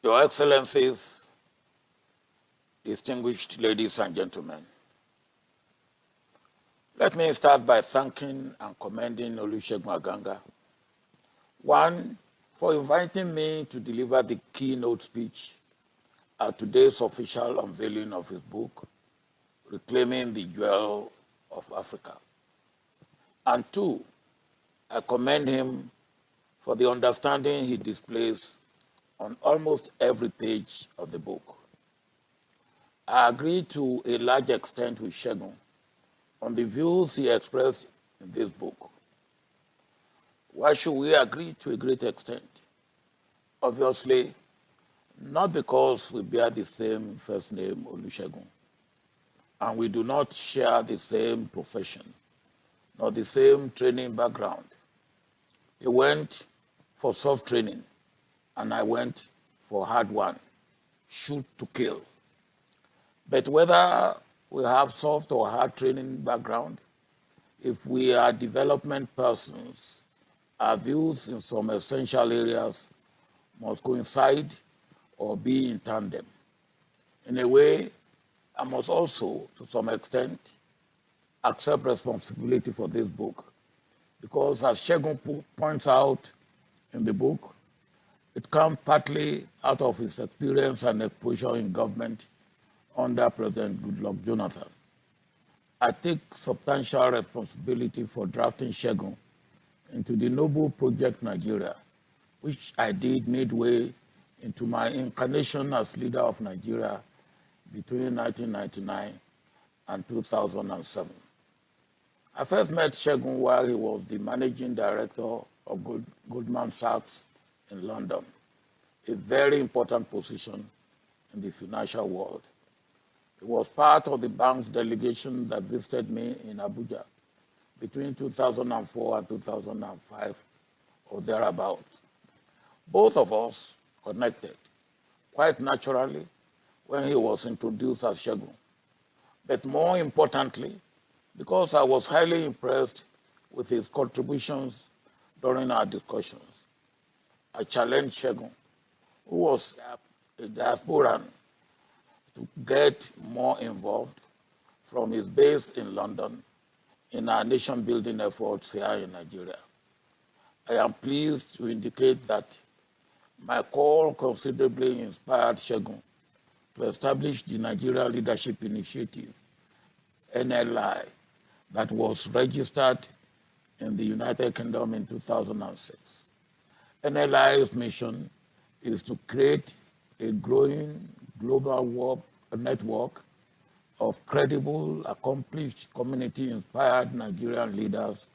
Your Excellencies, distinguished ladies and gentlemen, let me start by thanking and commending Olusegun Aganga, one, for inviting me to deliver the keynote speech at today's official unveiling of his book, Reclaiming the Jewel of Africa. And two, I commend him for the understanding he displays on almost every page of the book. I agree to a large extent with Segun on the views he expressed in this book. Why should we agree to a great extent? Obviously, not because we bear the same first name, Olusegun, and we do not share the same profession, nor the same training background. He went for soft training, and I went for hard one, shoot to kill. But whether we have soft or hard training background, if we are development persons, our views in some essential areas must coincide or be in tandem. In a way, I must also, to some extent, accept responsibility for this book, because as Segun points out in the book, it comes partly out of his experience and exposure in government under President Goodluck Jonathan. I take substantial responsibility for drafting Segun into the noble project Nigeria, which I did midway into my incarnation as leader of Nigeria between 1999 and 2007. I first met Segun while he was the managing director of Goldman Sachs in London, a very important position in the financial world. He was part of the bank's delegation that visited me in Abuja between 2004 and 2005 or thereabout. Both of us connected quite naturally when he was introduced as Segun, but more importantly, because I was highly impressed with his contributions during our discussions. I challenged Segun, who was a diasporan, to get more involved from his base in London in our nation-building efforts here in Nigeria. I am pleased to indicate that my call considerably inspired Segun to establish the Nigeria Leadership Initiative, NLI, that was registered in the United Kingdom in 2006. NLI's mission is to create a growing global network of credible, accomplished, community-inspired Nigerian leaders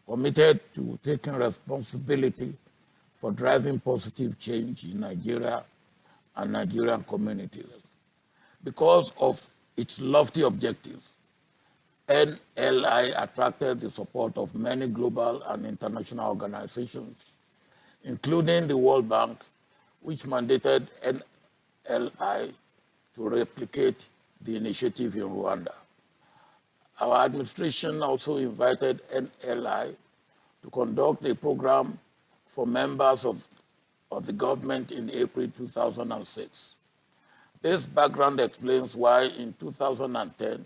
committed to taking responsibility for driving positive change in Nigeria and Nigerian communities. Because of its lofty objectives, NLI attracted the support of many global and international organizations, including the World Bank, which mandated NLI to replicate the initiative in Rwanda. Our administration also invited NLI to conduct a program for members of the government in April 2006. This background explains why in 2010,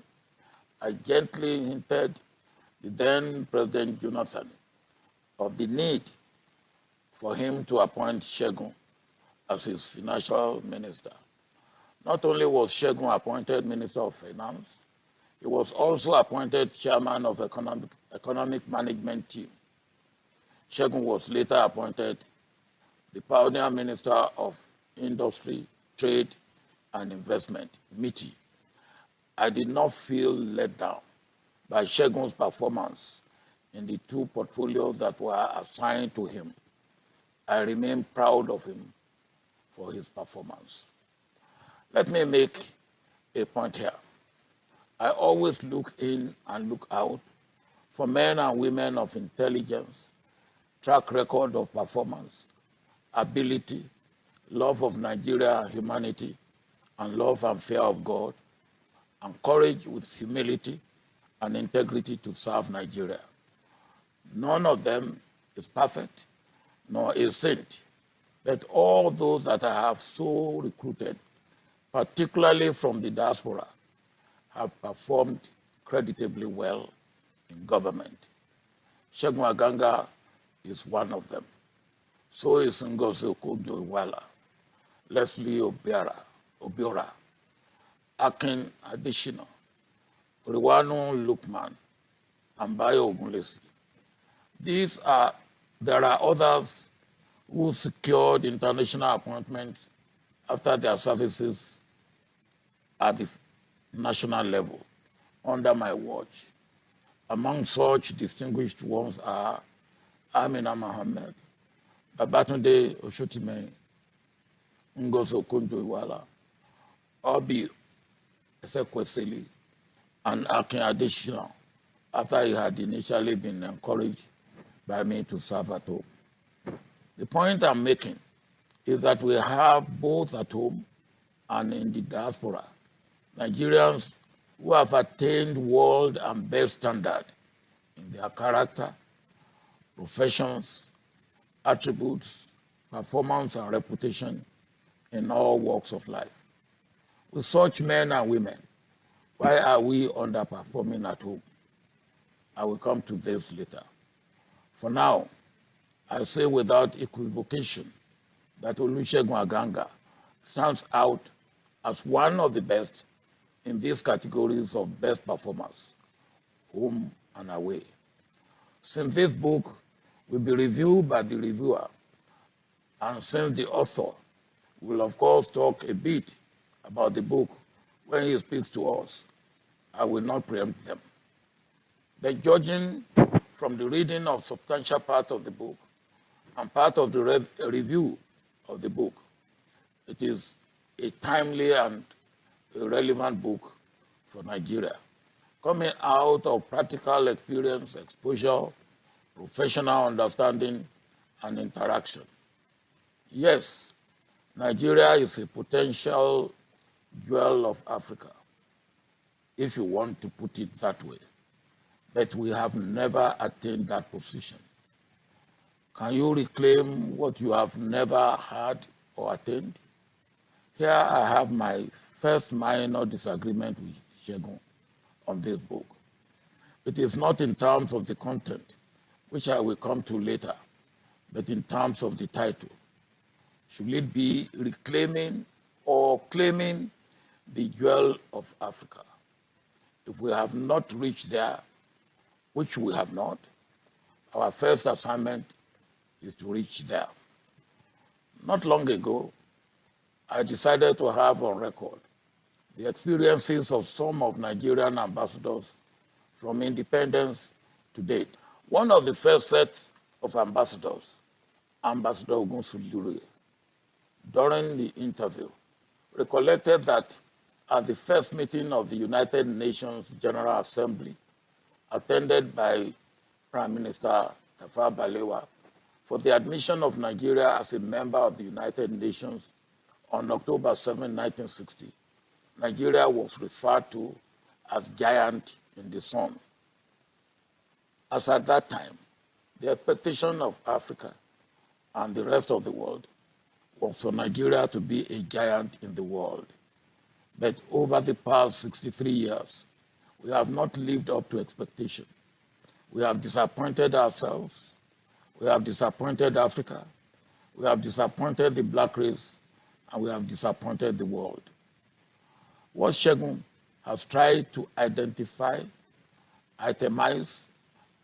I gently hinted the then President Jonathan of the need for him to appoint Segun as his financial minister. Not only was Segun appointed Minister of Finance, he was also appointed Chairman of Economic Management Team. Segun was later appointed the Pioneer Minister of Industry, Trade and Investment, MITI. I did not feel let down by Segun's performance in the two portfolios that were assigned to him. I remain proud of him for his performance. Let me make a point here. I always look in and look out for men and women of intelligence, track record of performance, ability, love of Nigeria and humanity, and love and fear of God, and courage with humility and integrity to serve Nigeria. None of them is perfect, nor a saint, But all those that I have so recruited, particularly from the diaspora, have performed creditably well in government. Segun Aganga is one of them. So is Ngozi Okonjo-Iweala, Leslie Obiora, Akin Adesina, Riwanu Lukman, and Bayo Ogunlesi. There are others who secured international appointments after their services at the national level under my watch. Among such distinguished ones are Amina Mohammed, Babatunde Oshotime, Ngozi Okonjo-Iweala, Obi Ezekwesili, and Akin Adesina, after he had initially been encouraged by me to serve at home. The point I'm making is that we have both at home and in the diaspora Nigerians who have attained world and best standard in their character, professions, attributes, performance, and reputation in all walks of life. With such men and women, why are we underperforming at home? I will come to this later. For now, I say without equivocation that Olusegun Aganga stands out as one of the best in these categories of best performers, home and away. Since this book will be reviewed by the reviewer, and since the author will of course talk a bit about the book when he speaks to us, I will not preempt them. But judging from the reading of substantial part of the book and part of the review of the book, it is a timely and a relevant book for Nigeria, coming out of practical experience, exposure, professional understanding, and interaction. Yes, Nigeria is a potential jewel of Africa, if you want to put it that way, but we have never attained that position. Can you reclaim what you have never had or attained? Here I have my first minor disagreement with Segun on this book. It is not in terms of the content, which I will come to later, but in terms of the title. Should it be reclaiming or claiming the jewel of Africa? If we have not reached there, which we have not, our first assignment is to reach there. Not long ago, I decided to have on record the experiences of some of Nigerian ambassadors from independence to date. One of the first set of ambassadors, Ambassador Ogunsulure, during the interview, recollected that at the first meeting of the United Nations General Assembly, attended by Prime Minister Tafawa Balewa, for the admission of Nigeria as a member of the United Nations on October 7, 1960, Nigeria was referred to as giant in the sun. As at that time, the expectation of Africa and the rest of the world was for Nigeria to be a giant in the world. But over the past 63 years, we have not lived up to expectation. We have disappointed ourselves. We have disappointed Africa. We have disappointed the black race, and we have disappointed the world. What Segun has tried to identify, itemize,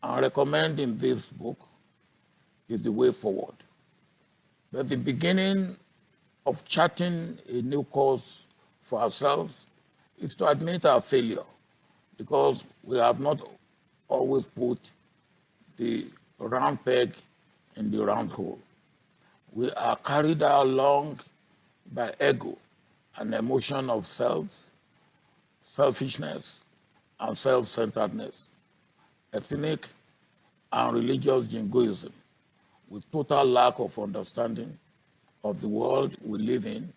and recommend in this book is the way forward. But the beginning of charting a new course for ourselves is to admit our failure, because we have not always put the round peg in the round hole. We are carried along by ego and emotion of selfishness, and self-centeredness, ethnic and religious jingoism, with total lack of understanding of the world we live in,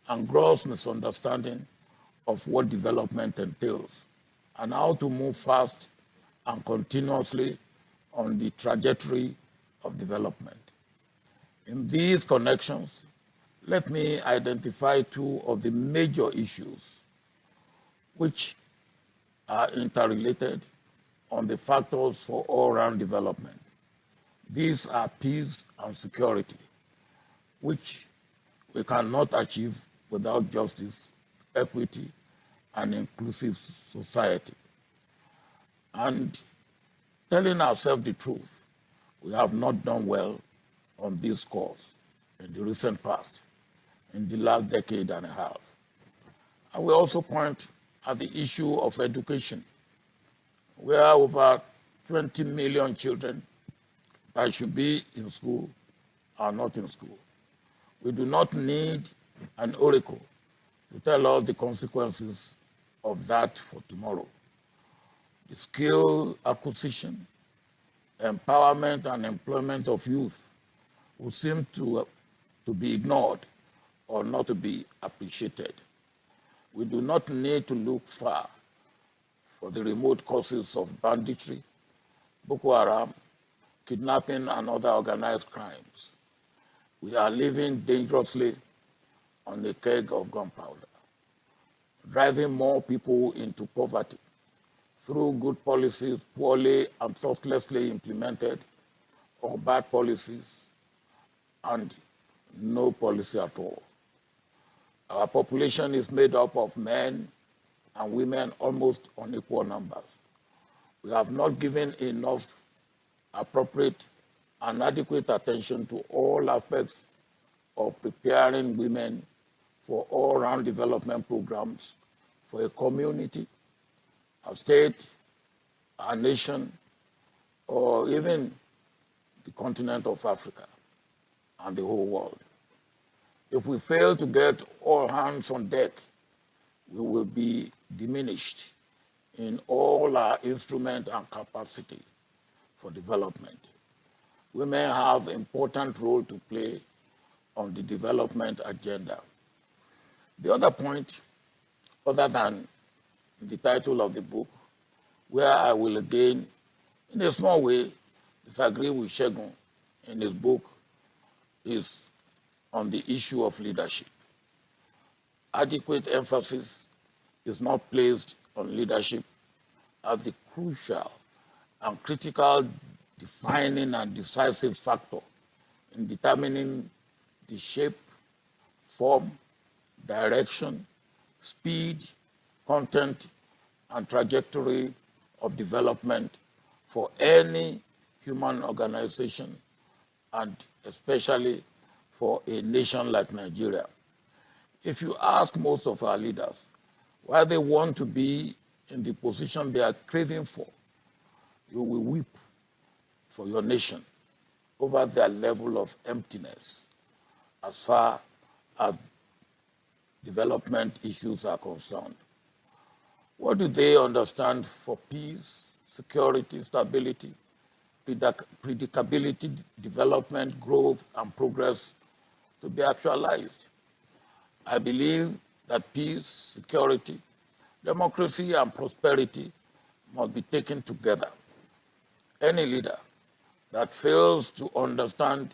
and gross misunderstanding of what development entails, and how to move fast and continuously on the trajectory of development. In these connections, let me identify two of the major issues which are interrelated on the factors for all-round development. These are peace and security, which we cannot achieve without justice, equity, and inclusive society. And telling ourselves the truth, we have not done well on this course in the recent past, in the last decade and a half. I will also point at the issue of education, where over 20 million children that should be in school are not in school. We do not need an oracle to tell us the consequences of that for tomorrow. The skill acquisition, empowerment, and employment of youth who seem to be ignored or not to be appreciated. We do not need to look far for the remote causes of banditry, Boko Haram, kidnapping, and other organized crimes. We are living dangerously on a keg of gunpowder, driving more people into poverty through good policies poorly and thoughtlessly implemented, or bad policies and no policy at all. Our population is made up of men and women almost on equal numbers. We have not given enough appropriate and adequate attention to all aspects of preparing women for all-round development programs for a community, a state, a nation, or even the continent of Africa and the whole world. If we fail to get all hands on deck, we will be diminished in all our instrument and capacity for development. Women have an important role to play on the development agenda. The other point, other than the title of the book, where I will again, in a small way, disagree with Segun in his book, is on the issue of leadership. Adequate emphasis is not placed on leadership as the crucial and critical defining and decisive factor in determining the shape, form, direction, speed, content, and trajectory of development for any human organization, and especially for a nation like Nigeria. If you ask most of our leaders why they want to be in the position they are craving for, you will weep for your nation over their level of emptiness as far as development issues are concerned. What do they understand for peace, security, stability, predictability, development, growth, and progress to be actualized? I believe that peace, security, democracy, and prosperity must be taken together. Any leader that fails to understand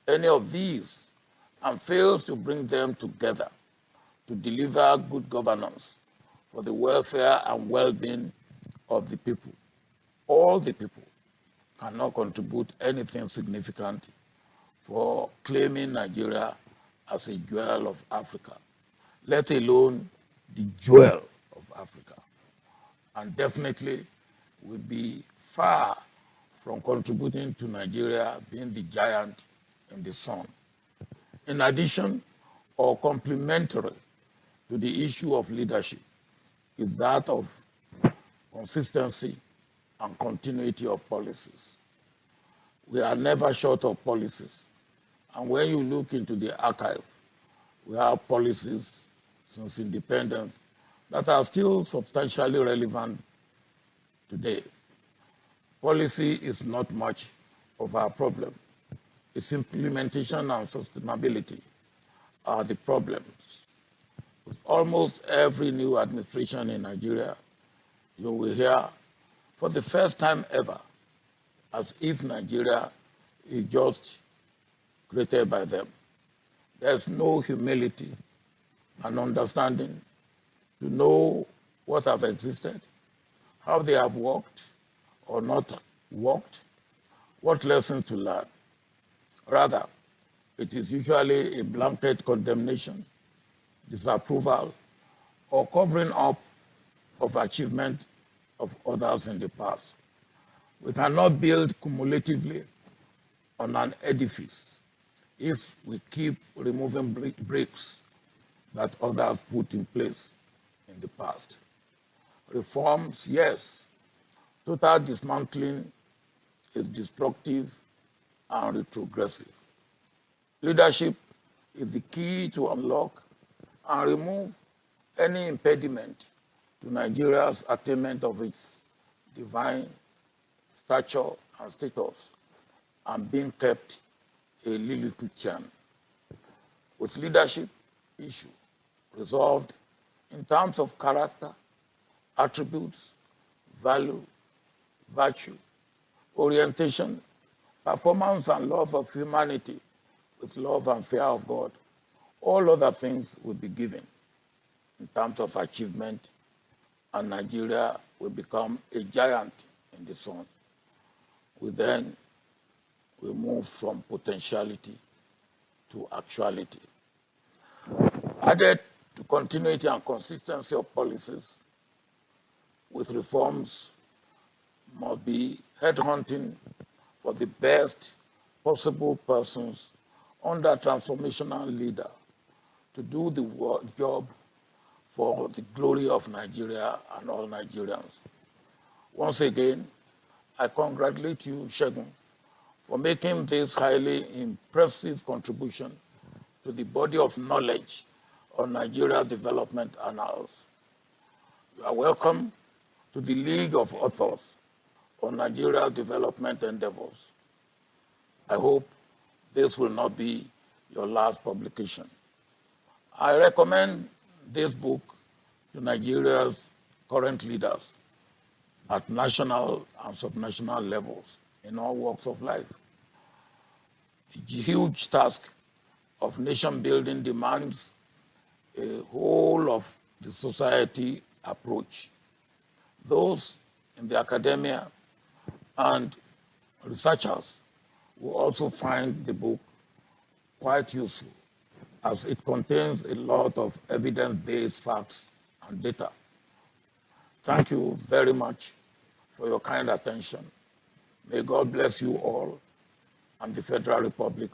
any of these and fails to bring them together to deliver good governance for the welfare and well-being of the people, all the people, cannot contribute anything significant for claiming Nigeria as a jewel of Africa, let alone the jewel of Africa, and definitely will be far from contributing to Nigeria being the giant in the sun. In addition, or complementary to the issue of leadership, is that of consistency and continuity of policies. We are never short of policies. And when you look into the archive, we have policies since independence that are still substantially relevant today. Policy is not much of our problem. Its implementation and sustainability are the problems. With almost every new administration in Nigeria, you will hear for the first time ever as if Nigeria is just created by them. There's no humility and understanding to know what have existed, how they have worked or not worked, what lessons to learn. Rather, it is usually a blanket condemnation, disapproval, or covering up of achievement of others in the past. We cannot build cumulatively on an edifice if we keep removing bricks that others put in place in the past. Reforms, yes. Total dismantling is destructive and retrogressive. Leadership is the key to unlock and remove any impediment to Nigeria's attainment of its divine stature and status and being kept a Lilliputian. With leadership issue resolved in terms of character, attributes, value, virtue, orientation, performance, and love of humanity with love and fear of God, all other things will be given in terms of achievement, and Nigeria will become a giant in the sun. We then will move from potentiality to actuality. Added to continuity and consistency of policies with reforms must be headhunting for the best possible persons under transformational leader to do the job for the glory of Nigeria and all Nigerians. Once again, I congratulate you, Segun, for making this highly impressive contribution to the body of knowledge on Nigeria development annals. You are welcome to the League of Authors on Nigeria development endeavors. I hope this will not be your last publication. I recommend this book to Nigeria's current leaders at national and subnational levels in all walks of life. The huge task of nation building demands a whole of the society approach. Those in the academia and researchers will also find the book quite useful as it contains a lot of evidence-based facts and data. Thank you very much for your kind attention. May God bless you all and the Federal Republic of